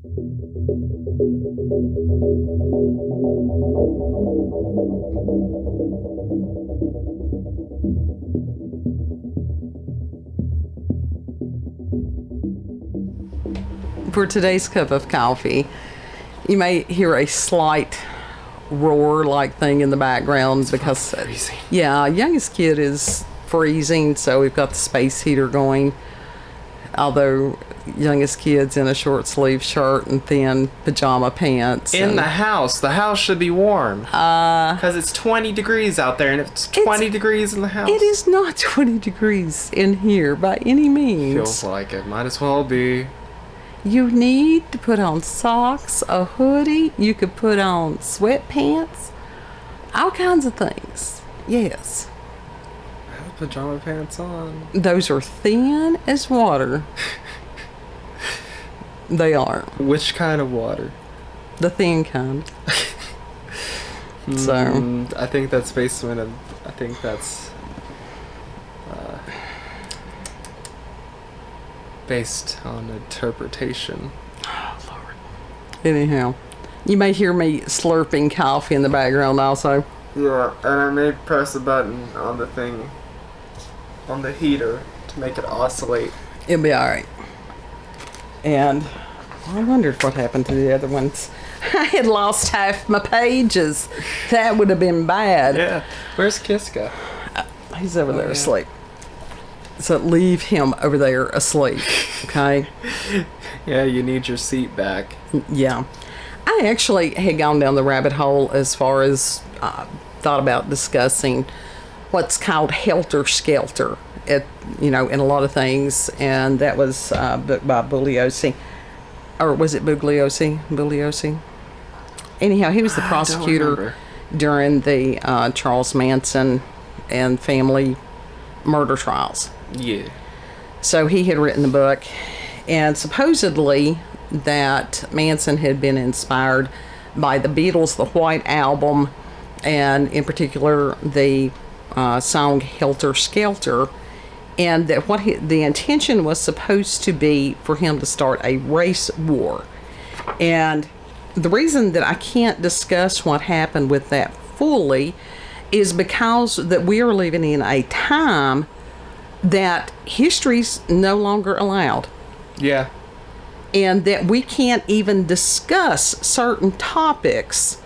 For today's cup of coffee, you may hear a slight roar-like thing in the background because, youngest kid is freezing, so we've got the space heater going. Although youngest kid's in a short sleeve shirt and thin pajama pants. In the house should be warm. Because it's 20 degrees out there, and it's 20 degrees in the house. It is not 20 degrees in here by any means. Feels like it. Might as well be. You need to put on socks, a hoodie. You could put on sweatpants. All kinds of things. Yes. I have pajama pants on. Those are thin as water. They are. Which kind of water? The thin kind. So. I think that's based on I think that's based on interpretation. Oh, Lord. Anyhow, you may hear me slurping coffee in the background also. Yeah, and I may press a button on the thing, on the heater, to make it oscillate. It'll be alright. And I wondered what happened to the other ones. I had lost half my pages. That would have been bad. Yeah. Where's Kiska? He's over there asleep. So leave him over there asleep, okay? Yeah, you need your seat back. Yeah. I actually had gone down the rabbit hole as far as thought about discussing what's called Helter Skelter, in a lot of things, and that was a book by Bugliosi. Or was it Bugliosi? Bugliosi? Anyhow, he was the prosecutor during the Charles Manson and family murder trials. Yeah. So he had written the book, and supposedly that Manson had been inspired by the Beatles' The White Album, and in particular the song Helter Skelter, and that the intention was supposed to be for him to start a race war. And the reason that I can't discuss what happened with that fully is because that we are living in a time that history's no longer allowed. Yeah. And that we can't even discuss certain topics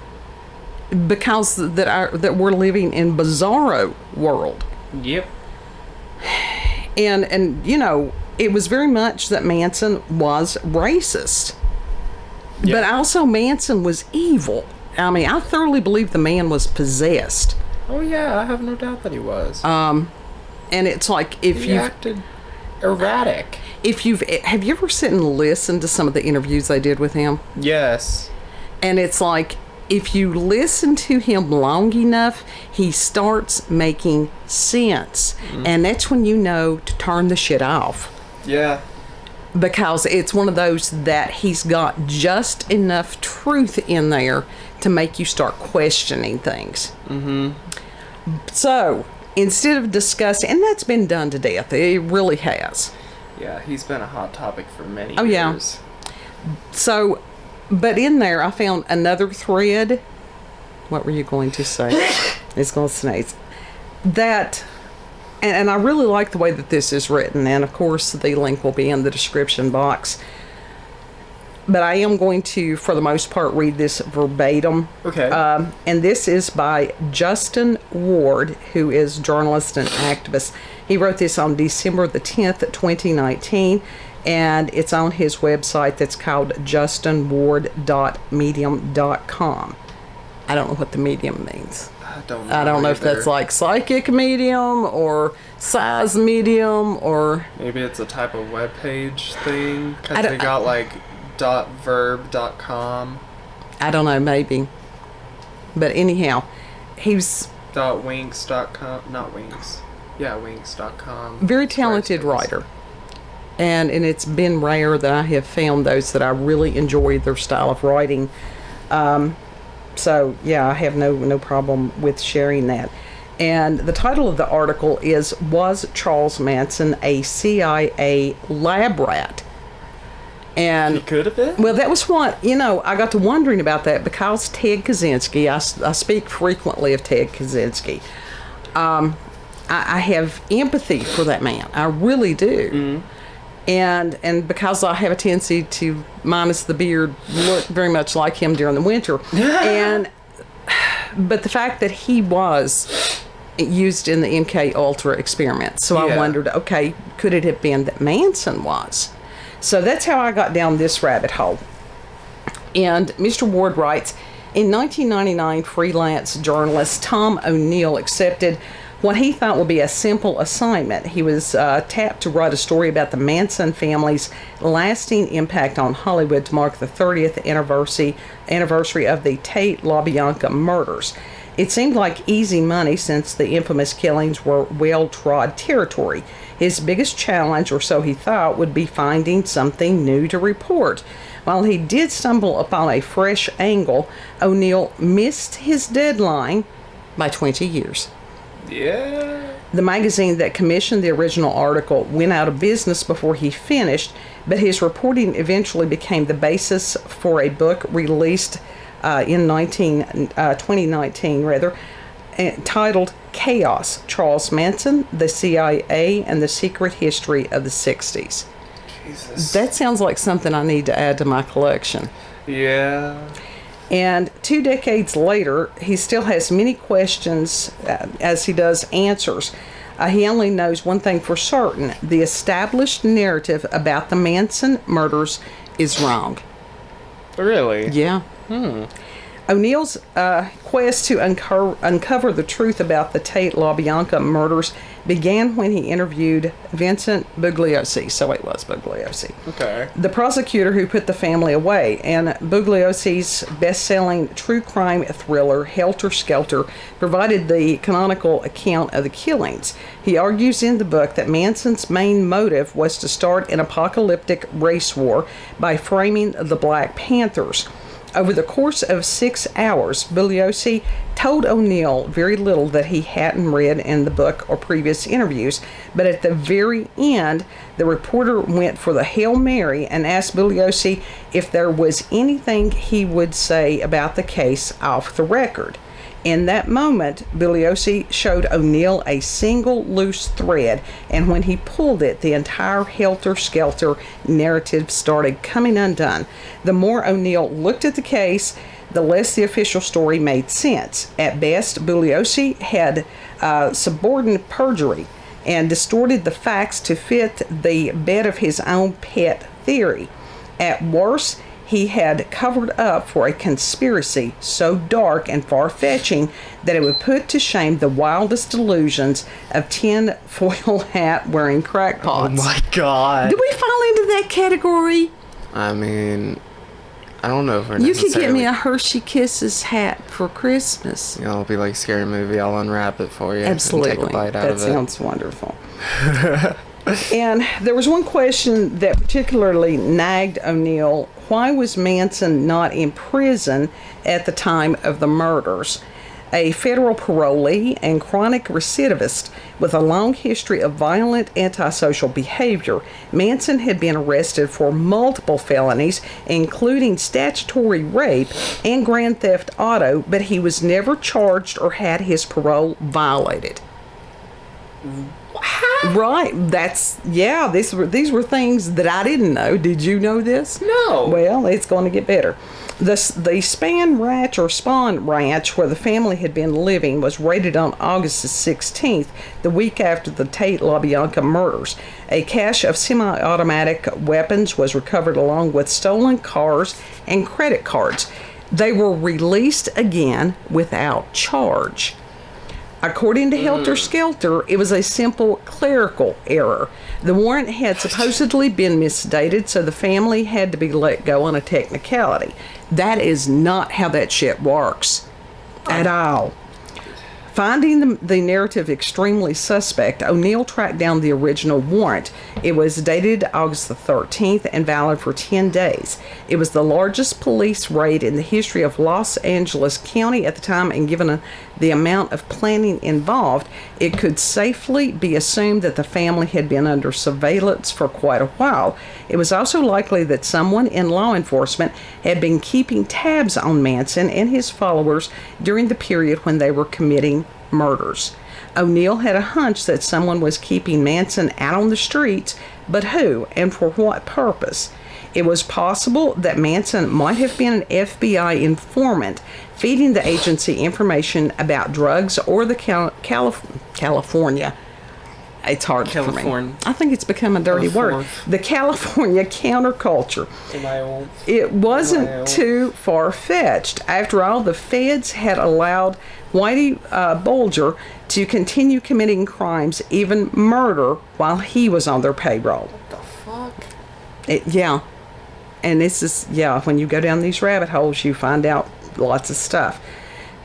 because that we're living in bizarro world. Yep. And it was very much that Manson was racist. Yep. But also Manson was evil. I mean, I thoroughly believe the man was possessed. Oh yeah, I have no doubt that he was. And it's like he acted erratic. Have you ever sit and listened to some of the interviews they did with him? Yes. And it's like, if you listen to him long enough, he starts making sense. Mm-hmm. And that's when you know to turn the shit off. Yeah. Because it's one of those that he's got just enough truth in there to make you start questioning things. Mm-hmm. So, instead of discussing, and that's been done to death, it really has. Yeah, he's been a hot topic for many years. Oh, yeah. So, but in there, I found another thread. What were you going to say? It's going to sneeze. That, and I really like the way that this is written, and of course, the link will be in the description box. But I am going to, for the most part, read this verbatim. Okay. And this is by Justin Ward, who is journalist and activist. He wrote this on December the 10th, 2019, and it's on his website that's called justinward.medium.com. I don't know what the medium means. I don't know if that's like psychic medium or size medium or... Maybe it's a type of web page thing, because they got like .verb.com. I don't know, maybe. But anyhow, he's... .winks.com, not Winks. Yeah, Winks.com. Very talented writer. And it's been rare that I have found those that I really enjoy their style of writing. So, yeah, I have no problem with sharing that. And the title of the article is, Was Charles Manson a CIA lab rat? And He could have been? well, that was what, I got to wondering about that because Ted Kaczynski, I speak frequently of Ted Kaczynski. I have empathy for that man. I really do. And because I have a tendency to, minus the beard, look very much like him during the winter. But the fact that he was used in the MK Ultra experiment. So I wondered, okay, could it have been that Manson was? So that's how I got down this rabbit hole. And Mr. Ward writes, in 1999, freelance journalist Tom O'Neill accepted what he thought would be a simple assignment. He was tapped to write a story about the Manson family's lasting impact on Hollywood to mark the 30th anniversary of the Tate LaBianca murders. It seemed like easy money since the infamous killings were well-trod territory. His biggest challenge, or so he thought, would be finding something new to report. While he did stumble upon a fresh angle, O'Neill missed his deadline by 20 years. Yeah. The magazine that commissioned the original article went out of business before he finished, but his reporting eventually became the basis for a book released in 2019, titled Chaos, Charles Manson, the CIA, and the Secret History of the 60s. Jesus. That sounds like something I need to add to my collection. Yeah. And 2 decades later, he still has many questions as he does answers. He only knows one thing for certain. The established narrative about the Manson murders is wrong. Really? Yeah. O'Neill's quest to uncover the truth about the Tate LaBianca murders began when he interviewed Vincent Bugliosi. So it was Bugliosi. Okay. The prosecutor who put the family away. And Bugliosi's best-selling true crime thriller, Helter Skelter, provided the canonical account of the killings. He argues in the book that Manson's main motive was to start an apocalyptic race war by framing the Black Panthers. Over the course of 6 hours, Bugliosi told O'Neill very little that he hadn't read in the book or previous interviews, but at the very end, the reporter went for the Hail Mary and asked Bugliosi if there was anything he would say about the case off the record. In that moment, Bugliosi showed O'Neill a single loose thread, and when he pulled it, the entire Helter Skelter narrative started coming undone. The more O'Neill looked at the case, the less the official story made sense. At best, Bugliosi had subordinate perjury and distorted the facts to fit the bed of his own pet theory. At worst, he had covered up for a conspiracy so dark and far-fetching that it would put to shame the wildest delusions of tin-foil hat-wearing crackpots. Oh my God. Do we fall into that category? I mean, I don't know if we're You could get me necessarily- a Hershey Kisses hat for Christmas. You know, it'll be like a scary movie. I'll unwrap it for you Absolutely. and take a bite out That of it. sounds wonderful. And there was one question that particularly nagged O'Neill. Why was Manson not in prison at the time of the murders? A federal parolee and chronic recidivist with a long history of violent antisocial behavior, Manson had been arrested for multiple felonies, including statutory rape and grand theft auto, but he was never charged or had his parole violated. Right. These were things that I didn't know. Did you know this? No. Well, it's going to get better. The Spawn Ranch, where the family had been living, was raided on August the 16th, the week after the Tate LaBianca murders. A cache of semi-automatic weapons was recovered along with stolen cars and credit cards. They were released again without charge. According to Helter Skelter, it was a simple clerical error. The warrant had supposedly been misdated, so the family had to be let go on a technicality. That is not how that shit works at all. Finding the narrative extremely suspect, O'Neill tracked down the original warrant. It was dated August the 13th and valid for 10 days. It was the largest police raid in the history of Los Angeles County at the time, and given the amount of planning involved, it could safely be assumed that the family had been under surveillance for quite a while. It was also likely that someone in law enforcement had been keeping tabs on Manson and his followers during the period when they were committing murders. O'Neill had a hunch that someone was keeping Manson out on the streets, but who and for what purpose? It was possible that Manson might have been an FBI informant feeding the agency information about drugs or the California. It's hard for me. I think it's become a dirty word. The California counterculture. It wasn't too far-fetched. After all, the feds had allowed Whitey Bulger to continue committing crimes, even murder, while he was on their payroll. What the fuck? Yeah. And this is, when you go down these rabbit holes, you find out lots of stuff.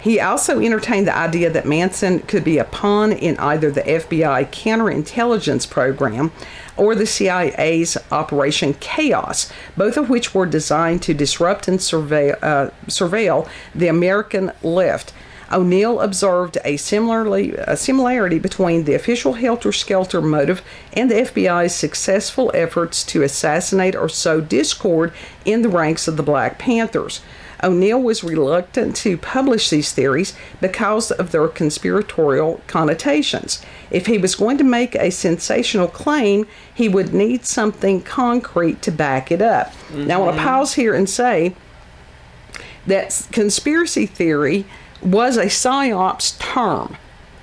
He also entertained the idea that Manson could be a pawn in either the FBI counterintelligence program or the CIA's Operation Chaos, both of which were designed to disrupt and surveil the American left. O'Neill observed a similarity between the official Helter Skelter motive and the FBI's successful efforts to assassinate or sow discord in the ranks of the Black Panthers. O'Neill was reluctant to publish these theories because of their conspiratorial connotations. If he was going to make a sensational claim, he would need something concrete to back it up. Now, I want to pause here and say that conspiracy theory was a PSYOPs term.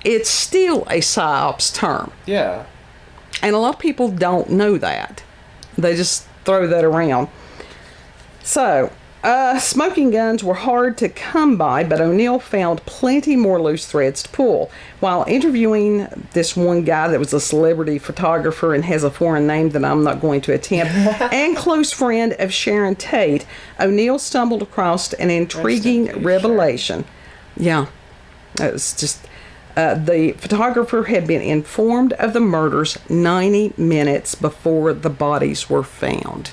It's still a PSYOPs term. Yeah. And a lot of people don't know that. They just throw that around. So, smoking guns were hard to come by, but O'Neill found plenty more loose threads to pull. While interviewing this one guy that was a celebrity photographer and has a foreign name that I'm not going to attempt, and close friend of Sharon Tate, O'Neill stumbled across an intriguing revelation. Yeah, it was just... the photographer had been informed of the murders 90 minutes before the bodies were found.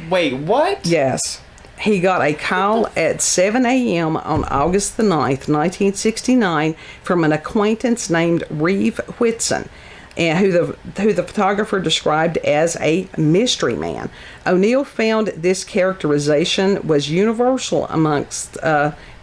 Wait, what? Yes. He got a call at 7 a.m. on August the 9th, 1969, from an acquaintance named Reeve Whitson, and who the photographer described as a mystery man. O'Neill found this characterization was universal amongst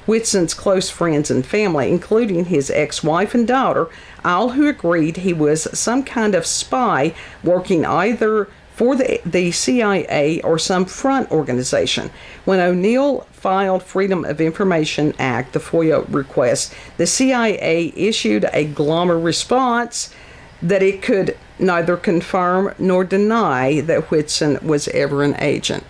Whitson's close friends and family, including his ex-wife and daughter, all who agreed he was some kind of spy working either for the CIA or some front organization. When O'Neill filed Freedom of Information Act, the FOIA request, the CIA issued a glommer response that it could neither confirm nor deny that Whitson was ever an agent.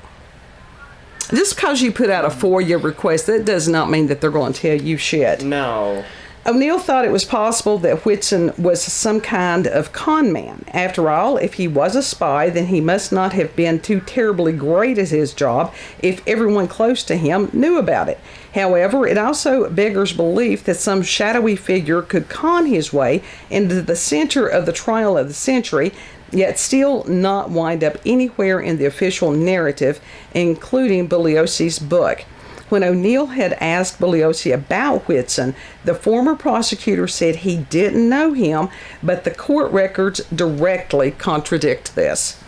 Just because you put out a FOIA request, that does not mean that they're going to tell you shit. No. O'Neill thought it was possible that Whitson was some kind of con man. After all, if he was a spy, then he must not have been too terribly great at his job if everyone close to him knew about it. However, it also beggars belief that some shadowy figure could con his way into the center of the trial of the century, yet still not wind up anywhere in the official narrative, including Bugliosi's book. When O'Neill had asked Bugliosi about Whitson, the former prosecutor said he didn't know him, but the court records directly contradict this.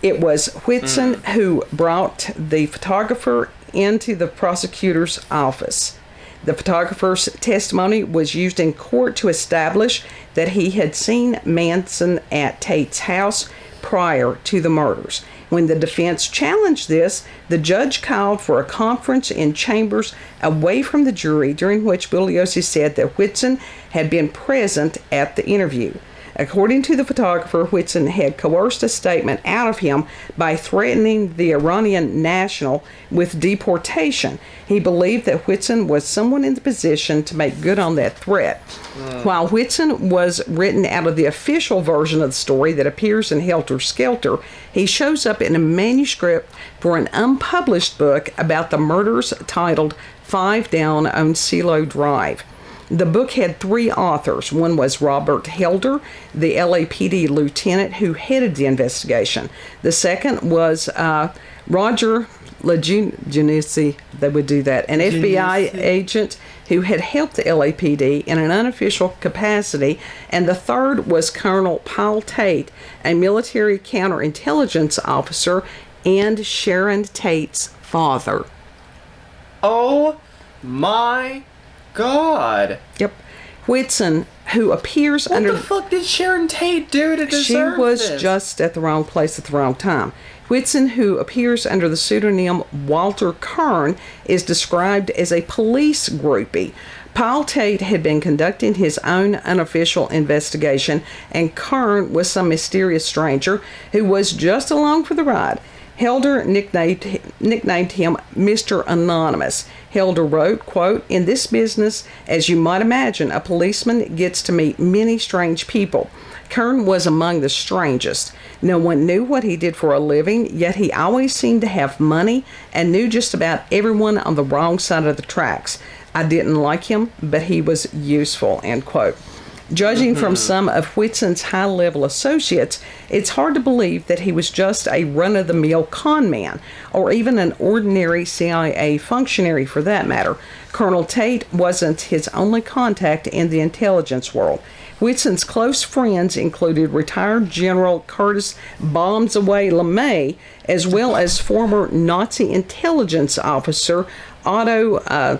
It was Whitson who brought the photographer into the prosecutor's office. The photographer's testimony was used in court to establish that he had seen Manson at Tate's house prior to the murders. When the defense challenged this, the judge called for a conference in chambers away from the jury, during which Bugliosi said that Whitson had been present at the interview. According to the photographer, Whitson had coerced a statement out of him by threatening the Iranian national with deportation. He believed that Whitson was someone in the position to make good on that threat. While Whitson was written out of the official version of the story that appears in Helter Skelter, he shows up in a manuscript for an unpublished book about the murders titled 5 Down on CeeLo Drive. The book had 3 authors. One was Robert Helder, the LAPD lieutenant who headed the investigation. The second was Roger legitimacy, they would do that. An FBI agent who had helped the LAPD in an unofficial capacity, and the third was Colonel Paul Tate, a military counterintelligence officer and Sharon Tate's father. Oh my God. Yep. Whitson, who appears under... What the fuck did Sharon Tate do to deserve She was this? just at the wrong place at the wrong time. Whitson, who appears under the pseudonym Walter Kern, is described as a police groupie. Paul Tate had been conducting his own unofficial investigation, and Kern was some mysterious stranger who was just along for the ride. Helder nicknamed him Mr. Anonymous. Helder wrote, quote, "In this business, as you might imagine, a policeman gets to meet many strange people. Kern was among the strangest. No one knew what he did for a living, yet he always seemed to have money and knew just about everyone on the wrong side of the tracks. I didn't like him, but he was useful," end quote. Judging from some of Whitson's high-level associates, it's hard to believe that he was just a run-of-the-mill con man, or even an ordinary CIA functionary for that matter. Colonel Tate wasn't his only contact in the intelligence world. Whitson's close friends included retired General Curtis Bombs-Away LeMay, as well as former Nazi intelligence officer Otto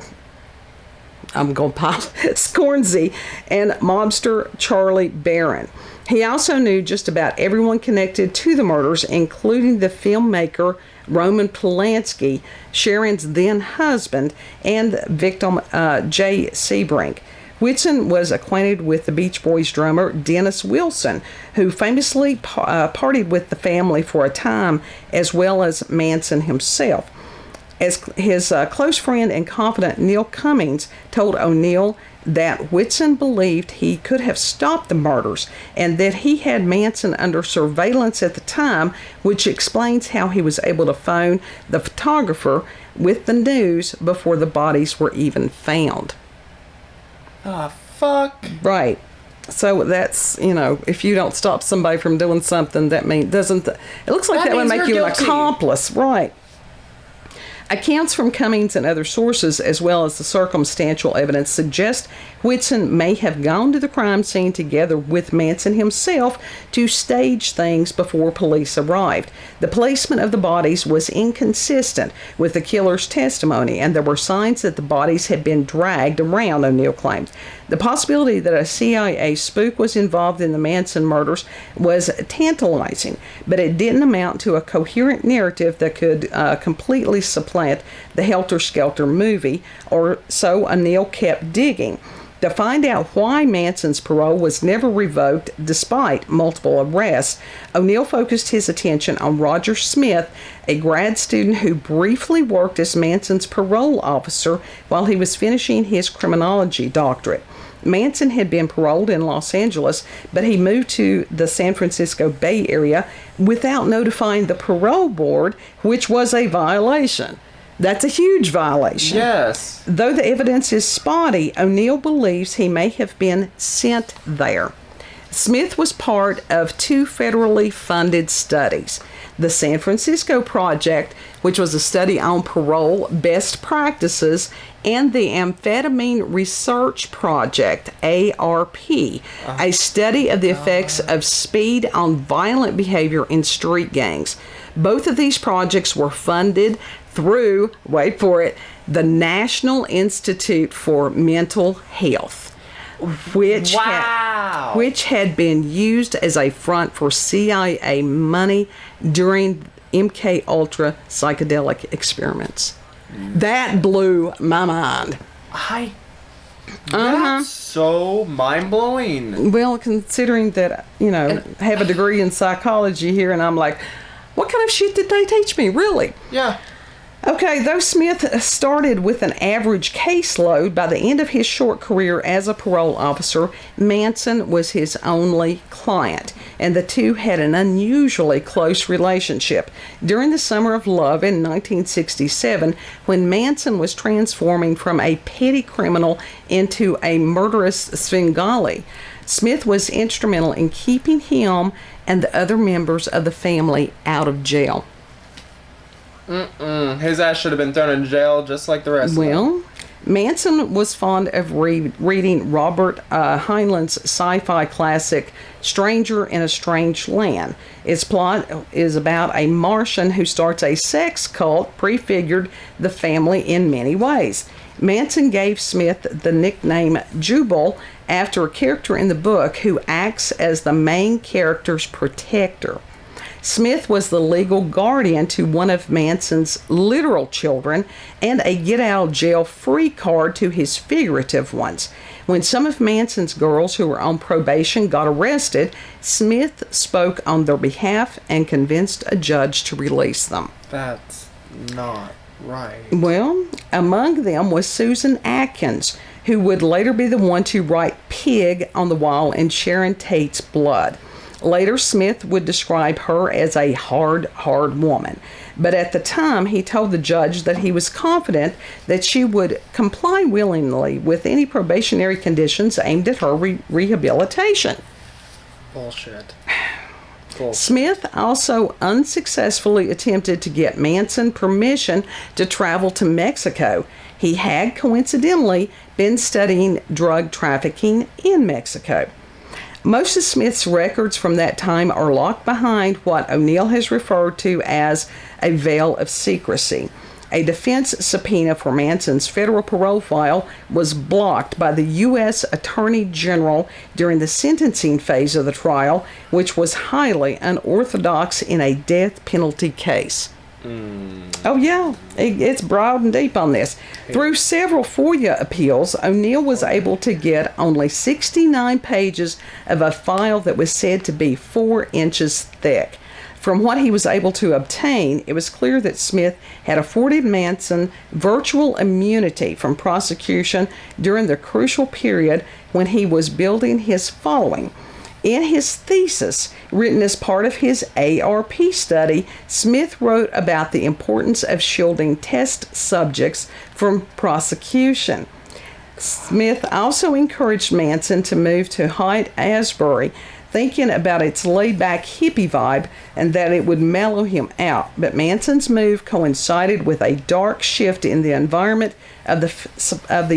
Scornsey and mobster Charlie Barron. He also knew just about everyone connected to the murders, including the filmmaker Roman Polanski, Sharon's then husband, and victim Jay Sebring. Whitson was acquainted with the Beach Boys drummer Dennis Wilson, who famously partied with the family for a time, as well as Manson himself. As his close friend and confidant Neil Cummings told O'Neill that Whitson believed he could have stopped the murders and that he had Manson under surveillance at the time, which explains how he was able to phone the photographer with the news before the bodies were even found. Ah, fuck. Right. So that's, if you don't stop somebody from doing something, that means it looks like that would make you an accomplice. Right. Accounts from Cummings and other sources, as well as the circumstantial evidence, suggest Whitson may have gone to the crime scene together with Manson himself to stage things before police arrived. The placement of the bodies was inconsistent with the killer's testimony, and there were signs that the bodies had been dragged around, O'Neill claimed. The possibility that a CIA spook was involved in the Manson murders was tantalizing, but it didn't amount to a coherent narrative that could completely supplant the Helter Skelter movie, or so O'Neill kept digging. To find out why Manson's parole was never revoked despite multiple arrests, O'Neill focused his attention on Roger Smith, a grad student who briefly worked as Manson's parole officer while he was finishing his criminology doctorate. Manson had been paroled in Los Angeles, but he moved to the San Francisco Bay Area without notifying the parole board, which was a violation. That's a huge violation. Yes. Though the evidence is spotty, O'Neill believes he may have been sent there. Smith was part of two federally funded studies. The San Francisco Project, which was a study on parole best practices, and the Amphetamine Research Project, ARP, a study of the effects of speed on violent behavior in street gangs. Both of these projects were funded through, wait for it, the National Institute for Mental Health, which had been used as a front for CIA money during MK Ultra psychedelic experiments. That blew my mind. That's so mind-blowing. Well, considering that, I have a degree in psychology here, and I'm like, what kind of shit did they teach me, really? Yeah. Okay, though Smith started with an average caseload, by the end of his short career as a parole officer, Manson was his only client, and the two had an unusually close relationship. During the Summer of Love in 1967, when Manson was transforming from a petty criminal into a murderous Svengali, Smith was instrumental in keeping him and the other members of the family out of jail. His ass should have been thrown in jail just like the rest of them. Well, Manson was fond of reading Robert Heinlein's sci-fi classic Stranger in a Strange Land. Its plot is about a Martian who starts a sex cult, prefigured the family in many ways. Manson gave Smith the nickname Jubal after a character in the book who acts as the main character's protector. Smith was the legal guardian to one of Manson's literal children and a get-out-of-jail-free card to his figurative ones. When some of Manson's girls who were on probation got arrested, Smith spoke on their behalf and convinced a judge to release them. That's not right. Well, among them was Susan Atkins, who would later be the one to write Pig on the wall in Sharon Tate's Blood. Later, Smith would describe her as a hard woman. But at the time, he told the judge that he was confident that she would comply willingly with any probationary conditions aimed at her rehabilitation. Bullshit. Smith also unsuccessfully attempted to get Manson permission to travel to Mexico. He had coincidentally been studying drug trafficking in Mexico. Most of Smith's records from that time are locked behind what O'Neill has referred to as a veil of secrecy. A defense subpoena for Manson's federal parole file was blocked by the U.S. Attorney General during the sentencing phase of the trial, which was highly unorthodox in a death penalty case. Oh, yeah, it's broad and deep on this. Through several FOIA appeals, O'Neill was able to get only 69 pages of a file that was said to be 4 inches thick. From what he was able to obtain, it was clear that Smith had afforded Manson virtual immunity from prosecution during the crucial period when he was building his following. In his thesis, written as part of his ARP study, Smith wrote about the importance of shielding test subjects from prosecution. Smith also encouraged Manson to move to Haight-Ashbury, thinking about its laid-back hippie vibe and that it would mellow him out. But Manson's move coincided with a dark shift in the environment of the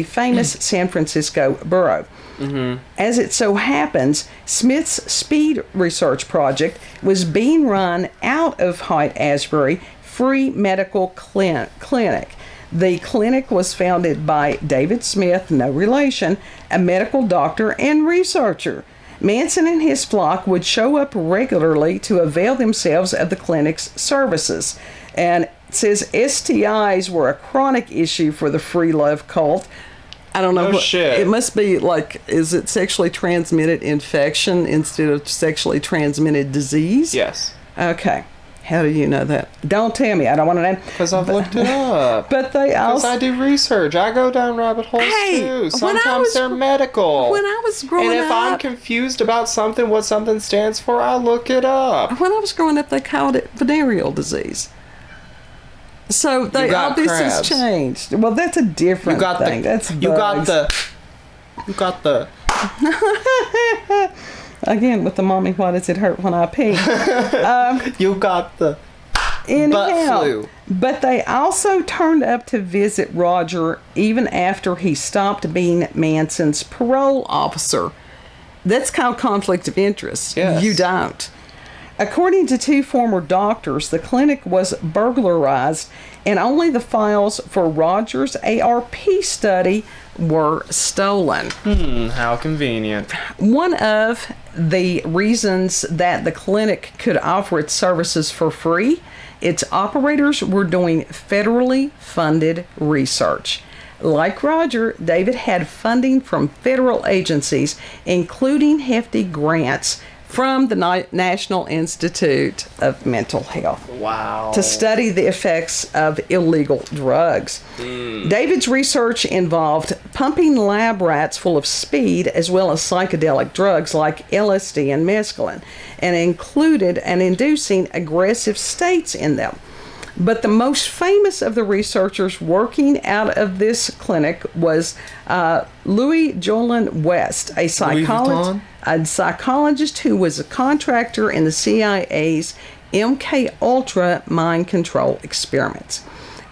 famous San Francisco borough. Mm-hmm. As it so happens, Smith's speed research project was being run out of Haight-Ashbury Free Medical Clinic. The clinic was founded by David Smith, no relation, a medical doctor and researcher. Manson and his flock would show up regularly to avail themselves of the clinic's services. And it says STIs were a chronic issue for the free love cult. I don't know. Shit. It must be like, is it sexually transmitted infection instead of sexually transmitted disease? Yes. Okay. How do you know that? Don't tell me. I don't want to know. Because I've looked it up. But they also... Because I do research. I go down rabbit holes too. Sometimes they're medical. When I was growing up... And if I'm confused about something, what something stands for, I look it up. When I was growing up, they called it venereal disease. So they obviously has changed. Well, that's a different thing. That's bugs. You got the... Again, with the mommy, why does it hurt when I pee? You got the butt flu. But they also turned up to visit Roger even after he stopped being Manson's parole officer. That's called conflict of interest. Yes. You don't. According to 2 former doctors, the clinic was burglarized and only the files for Roger's ARP study were stolen. How convenient. One of the reasons that the clinic could offer its services for free, its operators were doing federally funded research. Like Roger, David had funding from federal agencies, including hefty grants from the National Institute of Mental Health. Wow. To study the effects of illegal drugs. David's research involved pumping lab rats full of speed as well as psychedelic drugs like LSD and mescaline, and included inducing aggressive states in them. But the most famous of the researchers working out of this clinic was Louis Jolin West, a psychologist who was a contractor in the CIA's MK Ultra mind control experiments.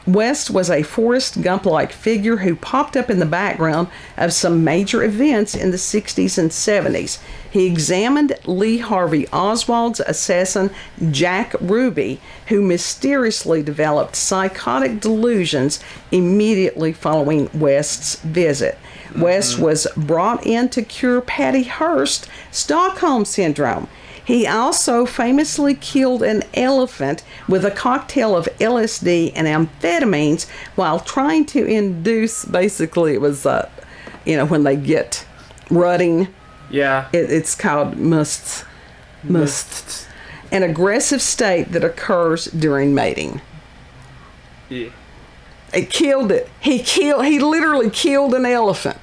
West was a Forrest Gump-like figure who popped up in the background of some major events in the 60s and 70s. He examined Lee Harvey Oswald's assassin Jack Ruby, who mysteriously developed psychotic delusions immediately following West's visit. West was brought in to cure Patty Hearst's Stockholm Syndrome. He also famously killed an elephant with a cocktail of LSD and amphetamines while trying to induce, basically it was, when they get rutting. Yeah. It's called musts. An aggressive state that occurs during mating. Yeah. It killed it. He literally killed an elephant.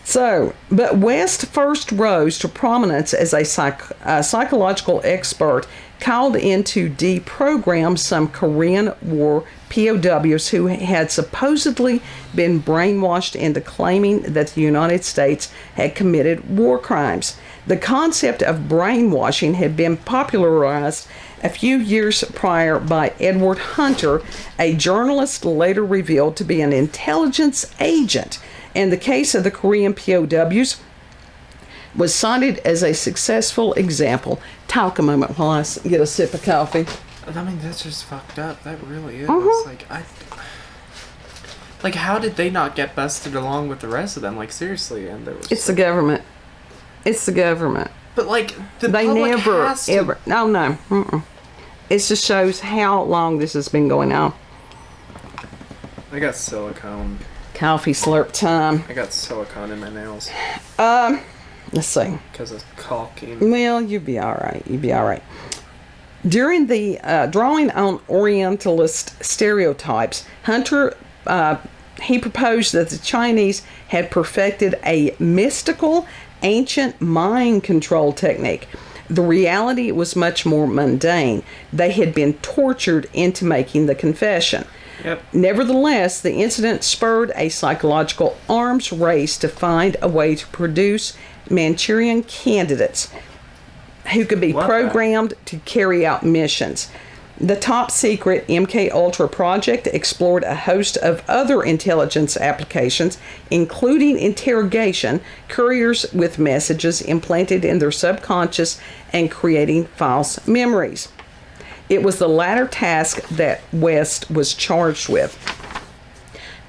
So, but West first rose to prominence as a psychological expert called in to deprogram some Korean War POWs who had supposedly been brainwashed into claiming that the United States had committed war crimes. The concept of brainwashing had been popularized a few years prior by Edward Hunter, a journalist later revealed to be an intelligence agent. And the case of the Korean POWs was cited as a successful example. Talk a moment while I get a sip of coffee. I mean, that's just fucked up. That really is. Mm-hmm. Like, how did they not get busted along with the rest of them? Like, seriously. And there was. It's the government. It's the government. But like, they never ever. No. Mm-mm. It just shows how long this has been going on. I got silicone. Coffee slurp time. I got silicone in my nails. Let's see. Because of caulking. Well, you'd be all right. During the drawing on Orientalist stereotypes, Hunter, he proposed that the Chinese had perfected a mystical, ancient mind control technique. The reality was much more mundane. They had been tortured into making the confession. Yep. Nevertheless, the incident spurred a psychological arms race to find a way to produce Manchurian candidates who could be programmed to carry out missions. The top secret MK Ultra project explored a host of other intelligence applications, including interrogation, couriers with messages implanted in their subconscious, and creating false memories. It was the latter task that West was charged with.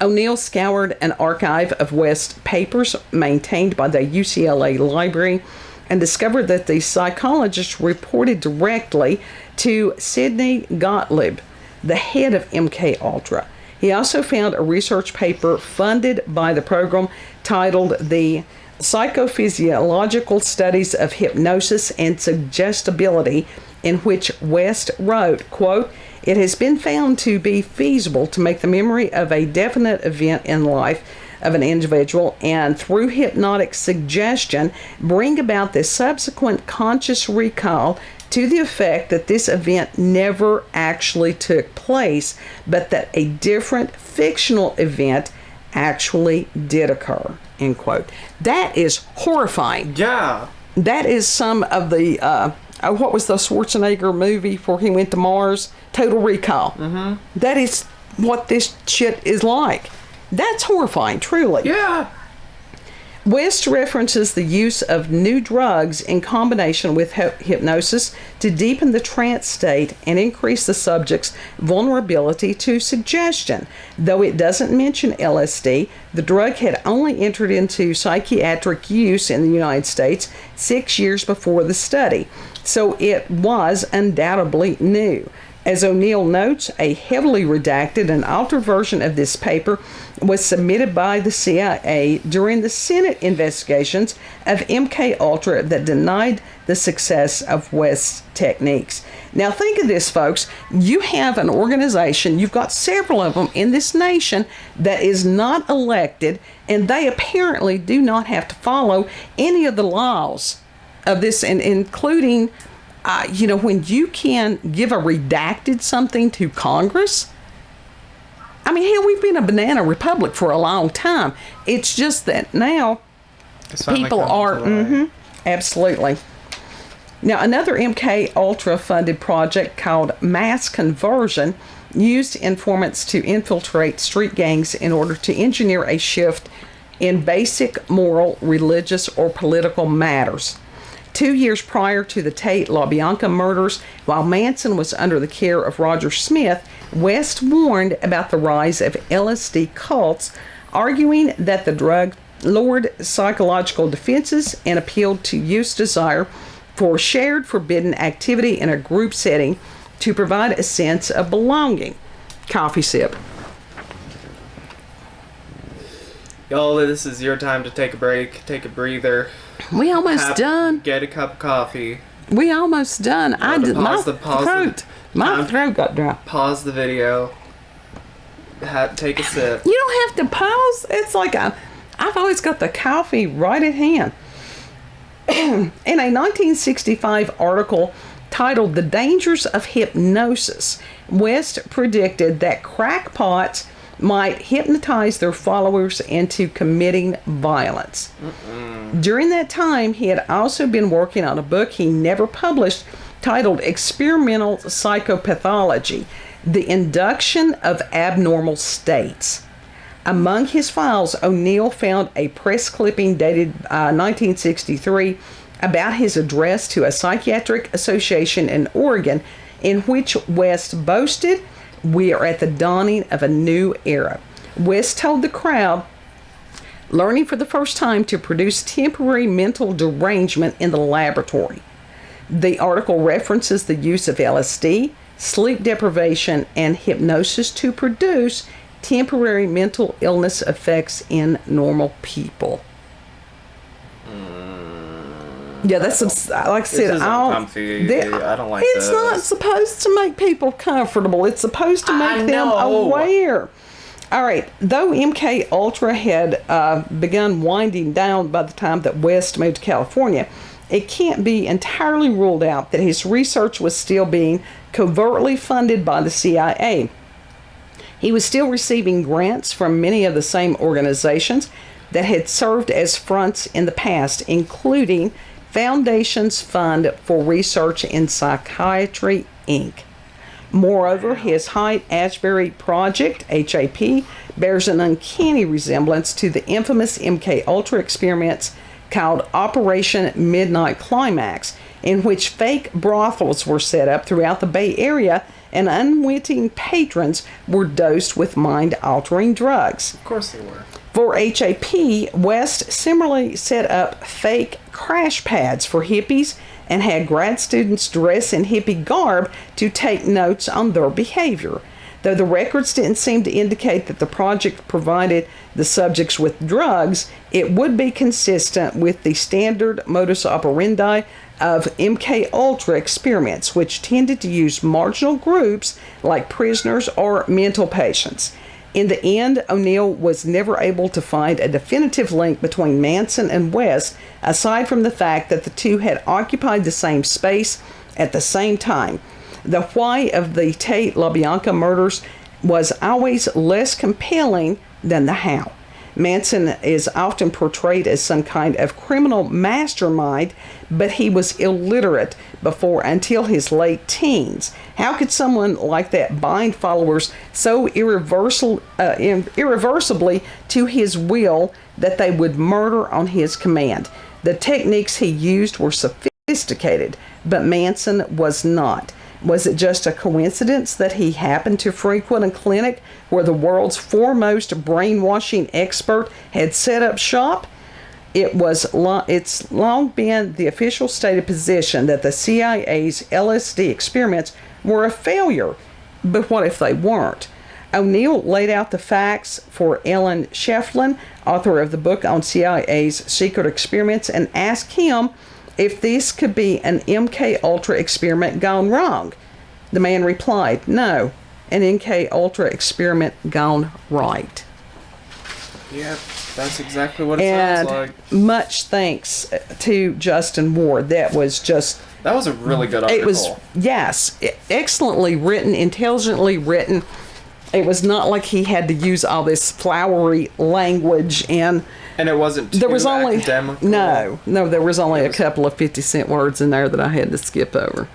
O'Neill scoured an archive of West's papers maintained by the UCLA Library and discovered that the psychologist reported directly to Sidney Gottlieb, the head of MK Ultra. He also found a research paper funded by the program titled The Psychophysiological Studies of Hypnosis and Suggestibility, in which West wrote, quote, "It has been found to be feasible to make the memory of a definite event in life of an individual and through hypnotic suggestion bring about the subsequent conscious recall to the effect that this event never actually took place, but that a different fictional event actually did occur," end quote. That is horrifying. Yeah. That is some of the what was the Schwarzenegger movie before he went to Mars? Total Recall. Mm-hmm. That is what this shit is like. That's horrifying, truly. Yeah. West references the use of new drugs in combination with hypnosis to deepen the trance state and increase the subject's vulnerability to suggestion. Though it doesn't mention LSD, the drug had only entered into psychiatric use in the United States 6 years before the study, so it was undoubtedly new. As O'Neill notes, a heavily redacted and altered version of this paper was submitted by the CIA during the Senate investigations of MK Ultra that denied the success of West's techniques. Now think of this, folks. You have an organization, you've got several of them in this nation that is not elected, and they apparently do not have to follow any of the laws of this, and including when you can give a redacted something to Congress. I mean, hell, we've been a banana republic for a long time. It's just that now people are, absolutely. Now, another MK Ultra funded project called Mass Conversion used informants to infiltrate street gangs in order to engineer a shift in basic moral, religious, or political matters. 2 years prior to the Tate LaBianca murders, while Manson was under the care of Roger Smith, West warned about the rise of LSD cults, arguing that the drug lowered psychological defenses and appealed to youth's desire for shared forbidden activity in a group setting to provide a sense of belonging. Coffee sip. Y'all, this is your time to take a break, take a breather. We almost done. Get a cup of coffee. We almost done. I did my throat got dry. Pause the video. Take a sip. You don't have to pause. It's like I've always got the coffee right at hand. In a 1965 article titled "The Dangers of Hypnosis," West predicted that crackpots might hypnotize their followers into committing violence. During that time, he had also been working on a book he never published titled Experimental Psychopathology: The Induction of Abnormal States. Among his files, O'Neill found a press clipping dated 1963 about his address to a psychiatric association in Oregon, in which West boasted, "We are at the dawning of a new era." West told the crowd, learning for the first time to produce temporary mental derangement in the laboratory. The article references the use of LSD, sleep deprivation, and hypnosis to produce temporary mental illness effects in normal people. Yeah, that's like I said. I don't like it's this. Not supposed to make people comfortable. It's supposed to make them aware. All right. Though MK Ultra had begun winding down by the time that West moved to California, it can't be entirely ruled out that his research was still being covertly funded by the CIA. He was still receiving grants from many of the same organizations that had served as fronts in the past, including Foundation's Fund for Research in Psychiatry, Inc. Moreover, his Haight-Ashbury Project, HAP, bears an uncanny resemblance to the infamous MK Ultra experiments called Operation Midnight Climax, in which fake brothels were set up throughout the Bay Area and unwitting patrons were dosed with mind-altering drugs. Of course they were. For HAP, West similarly set up fake crash pads for hippies and had grad students dress in hippie garb to take notes on their behavior. Though the records didn't seem to indicate that the project provided the subjects with drugs, it would be consistent with the standard modus operandi of MK Ultra experiments, which tended to use marginal groups like prisoners or mental patients. In the end, O'Neill was never able to find a definitive link between Manson and West, aside from the fact that the two had occupied the same space at the same time. The why of the Tate LaBianca murders was always less compelling than the how. Manson is often portrayed as some kind of criminal mastermind, but he was illiterate until his late teens. How could someone like that bind followers so irreversibly to his will that they would murder on his command? The techniques he used were sophisticated, but Manson was not. Was it just a coincidence that he happened to frequent a clinic where the world's foremost brainwashing expert had set up shop? It's long been the official stated position that the CIA's LSD experiments were a failure. But what if they weren't? O'Neill laid out the facts for Ellen Shefflin, author of the book on CIA's secret experiments, and asked him if this could be an MK Ultra experiment gone wrong. The man replied, "No, an MK Ultra experiment gone right." Yeah, that's exactly what it sounds like. Much thanks to Justin Ward. That was a really good article. It was, yes, excellently written, intelligently written. It was not like he had to use all this flowery language, and it wasn't too there was only academical. no, there was only a couple of 50-cent words in there that I had to skip over.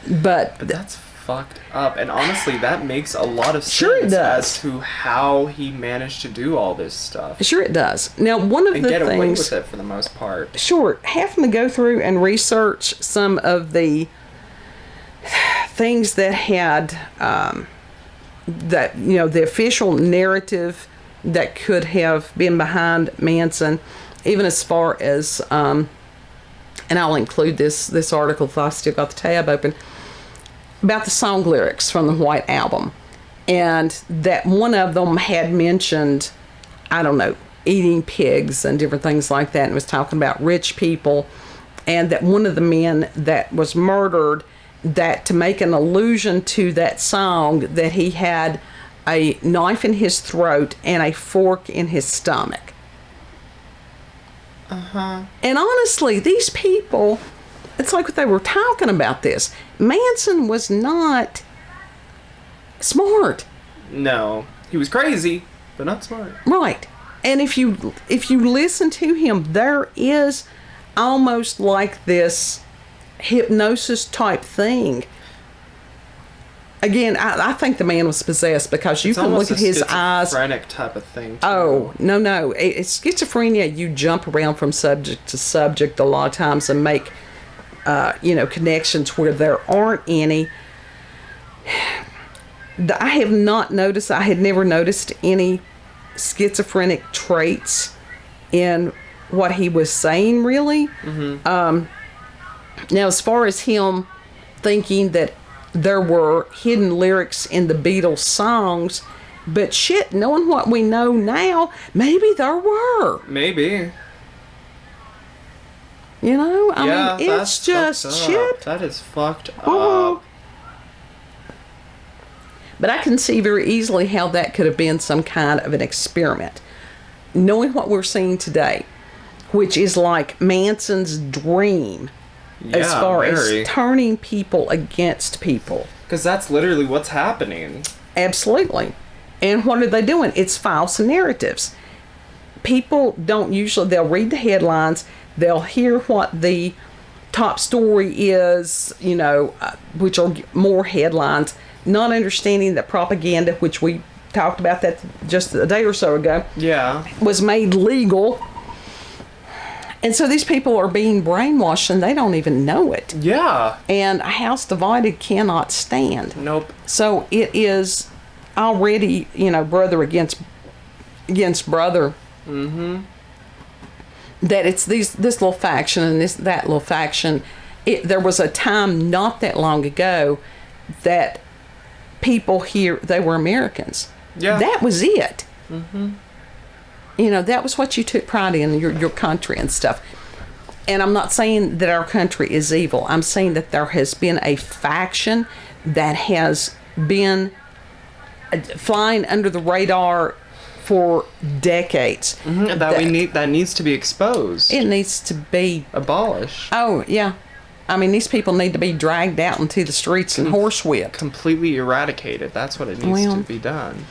But that's fucked up, and honestly, that makes a lot of sense Sure it does. as to how he managed to do all this stuff. Sure it does. Now, one of And the get things... away with it for the most part. Sure, having to go through and research some of the things that had the official narrative that could have been behind Manson, even as far as and I'll include this article if I still got the tab open, about the song lyrics from the White Album, and that one of them had mentioned, I don't know, eating pigs and different things like that, and was talking about rich people, and that one of the men that was murdered, that to make an allusion to that song, that he had a knife in his throat and a fork in his stomach. And honestly, these people, it's like they were talking about this. Manson was not smart. No, he was crazy, but not smart. Right. And if you listen to him, there is almost like this hypnosis type thing. Again, I think the man was possessed, because you can look at his eyes. Schizophrenic type of thing. Too. Oh, no. It's schizophrenia. You jump around from subject to subject a lot of times and make, connections where there aren't any. I have not noticed, I had never noticed any schizophrenic traits in what he was saying, really. Mm-hmm. Now, as far as him thinking that there were hidden lyrics in the Beatles songs, but shit, knowing what we know now, maybe there were. Maybe. I mean, it's just shit. That is fucked Uh-huh. up. But I can see very easily how that could have been some kind of an experiment. Knowing what we're seeing today, which is like Manson's dream, as far as turning people against people. Because that's literally what's happening. Absolutely. And what are they doing? It's false narratives. People don't usually, they'll read the headlines, they'll hear what the top story is, which are more headlines, not understanding that propaganda, which we talked about that just a day or so ago, was made legal. And so these people are being brainwashed and they don't even know it. Yeah. And a house divided cannot stand. Nope. So it is already, brother against brother. Mm-hmm. That it's this little faction and that little faction. There was a time not that long ago that people here, they were Americans. Yeah. That was it. Mm-hmm. That was what you took pride in, your country and stuff. And I'm not saying that our country is evil. I'm saying that there has been a faction that has been flying under the radar for decades. Mm-hmm. That needs to be exposed. It needs to be abolished. Oh, yeah. I mean, these people need to be dragged out into the streets and horsewhipped. Completely eradicated. That's what it needs to be done.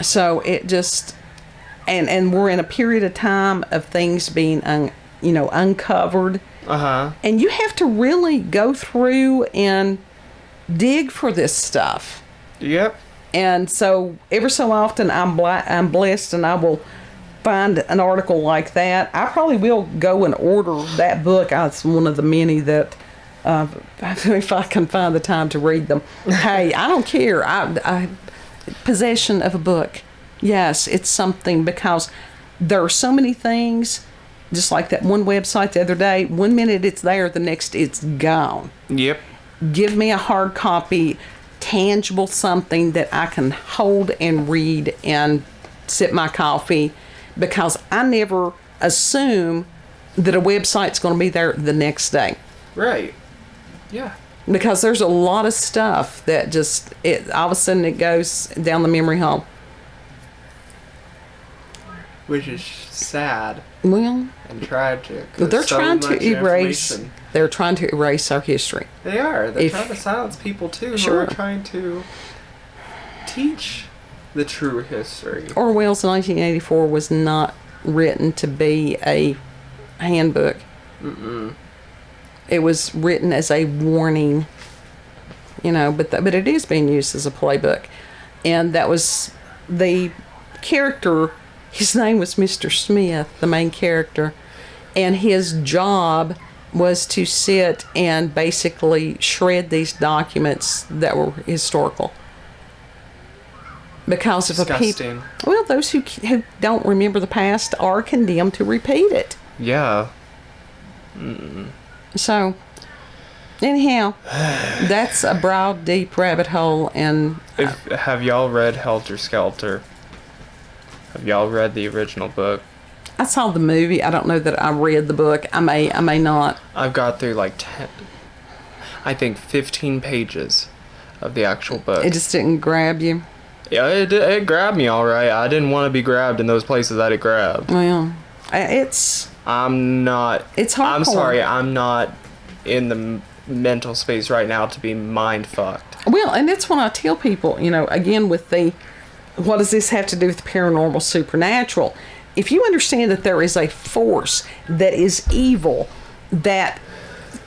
So it just... And we're in a period of time of things being, uncovered. Uh-huh. And you have to really go through and dig for this stuff. Yep. And so every so often I'm blessed and I will find an article like that. I probably will go and order that book. It's one of the many that, if I can find the time to read them. Hey, I don't care. Possession of a book. Yes, it's something, because there are so many things, just like that one website the other day. 1 minute it's there, the next it's gone. Yep. Give me a hard copy, tangible something that I can hold and read and sip my coffee, because I never assume that a website's going to be there the next day. Right. Yeah. Because there's a lot of stuff that just, all of a sudden it goes down the memory hole. Which is sad. Well, and tragic. They're trying to erase They're trying to erase our history. They are. They're trying to silence people, too, who are trying to teach the true history. Orwell's 1984 was not written to be a handbook. Mm-mm. It was written as a warning, but it is being used as a playbook. And that was the character, his name was Mr. Smith, the main character, and his job was to sit and basically shred these documents that were historical. Because of Disgusting. Those who don't remember the past are condemned to repeat it. Yeah. So, anyhow, that's a broad, deep rabbit hole. And have y'all read Helter Skelter? Have y'all read the original book? I saw the movie. I don't know that I read the book. I may not. I've got through like 15 pages of the actual book. It just didn't grab you. Yeah, it grabbed me all right. I didn't want to be grabbed in those places that it grabbed. Well, it's hardcore. I'm sorry, I'm not in the mental space right now to be mind fucked. Well, and that's when I tell people, again with what does this have to do with the paranormal, supernatural? If you understand that there is a force that is evil that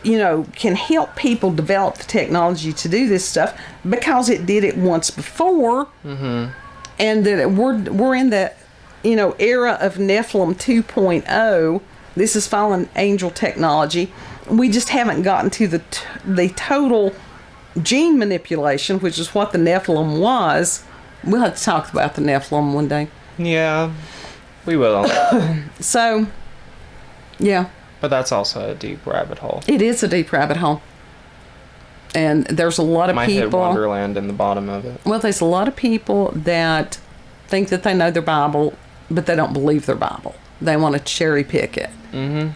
can help people develop the technology to do this stuff because it did it once before, and that we're in that era of Nephilim 2.0. This is fallen angel technology. We just haven't gotten to the total gene manipulation, which is what the Nephilim was. We'll have to talk about the Nephilim one day. Yeah, we will. So, yeah. But that's also a deep rabbit hole. It is a deep rabbit hole. And there's a lot of Might people... hit Wonderland in the bottom of it. Well, there's a lot of people that think that they know their Bible, but they don't believe their Bible. They want to cherry pick it. Mm-hmm.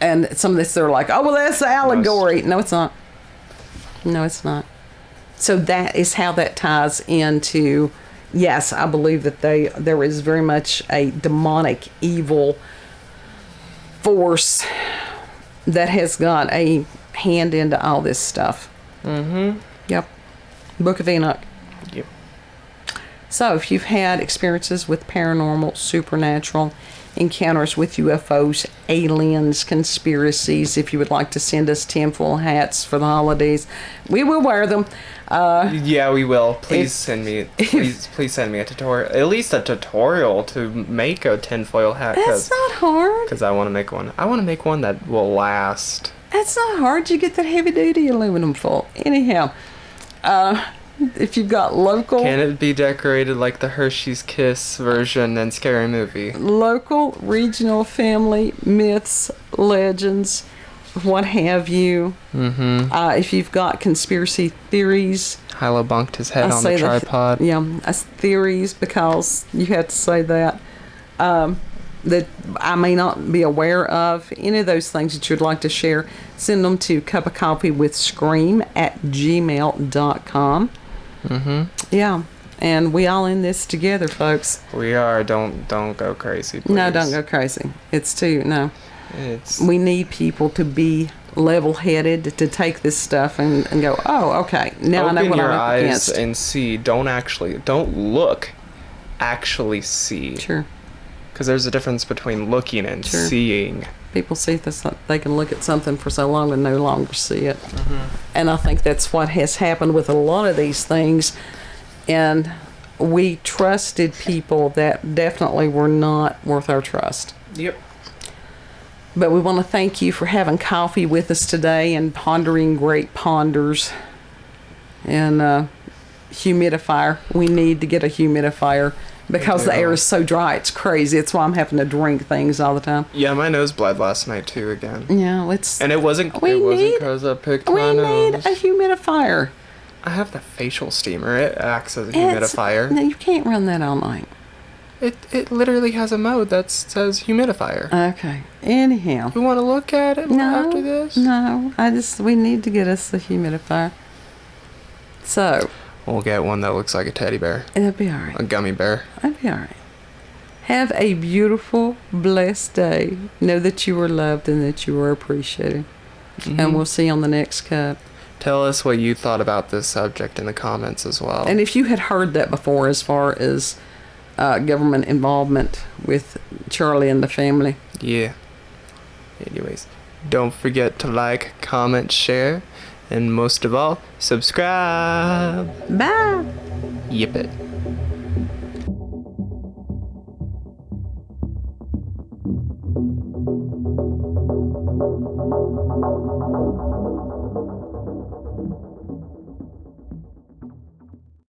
And some of this, they're like, oh, well, that's allegory. No, it's not. No, it's not. So that is how that ties into... Yes, I believe that there is very much a demonic, evil force that has got a hand into all this stuff. Mm-hmm. Yep. Book of Enoch. Yep. So if you've had experiences with paranormal, supernatural, encounters with UFOs, aliens, conspiracies, if you would like to send us tinfoil hats for the holidays, we will wear them. Yeah, we will. Please send me a tutorial. At least a tutorial to make a tinfoil hat. That's not hard. Because I want to make one. I want to make one that will last. That's not hard. You get that heavy duty aluminum foil. Anyhow, if you've got local... Can it be decorated like the Hershey's Kiss version in Scary Movie? Local, regional, family, myths, legends, what have you. Mm-hmm. If you've got conspiracy theories... Hilo bunked his head on the tripod. That's theories because you have to say that. That I may not be aware of. Any of those things that you'd like to share, send them to cupofcoffeewithscream@gmail.com. Mm-hmm. Yeah, and we all in this together, folks. We are. Don't go crazy, please. No, don't go crazy. We need people to be level-headed, to take this stuff and go, oh, okay, now I know what I'm up against. Open your eyes and see. Don't look. Actually see. Sure. Because there's a difference between looking and seeing. People see this, they can look at something for so long and no longer see it. Mm-hmm. And I think that's what has happened with a lot of these things. And we trusted people that definitely were not worth our trust. Yep. But we want to thank you for having coffee with us today and pondering great ponders. And humidifier. We need to get a humidifier. Because the air is so dry, it's crazy. It's why I'm having to drink things all the time. Yeah, my nose bled last night too again. Yeah, and it wasn't because I picked my nose. We need a humidifier. I have the facial steamer. It acts as a humidifier. No, you can't run that all night. It literally has a mode that says humidifier. Okay. Anyhow. You want to look at it after this? No. We need to get us a humidifier. So. We'll get one that looks like a teddy bear. It'll be all right. A gummy bear. It'll be all right. Have a beautiful, blessed day. Know that you are loved and that you are appreciated. And we'll see you on the next cup. Tell us what you thought about this subject in the comments as well. And if you had heard that before as far as government involvement with Charlie and the family. Yeah. Anyways, don't forget to like, comment, share, and most of all, subscribe. Bye. Yip it.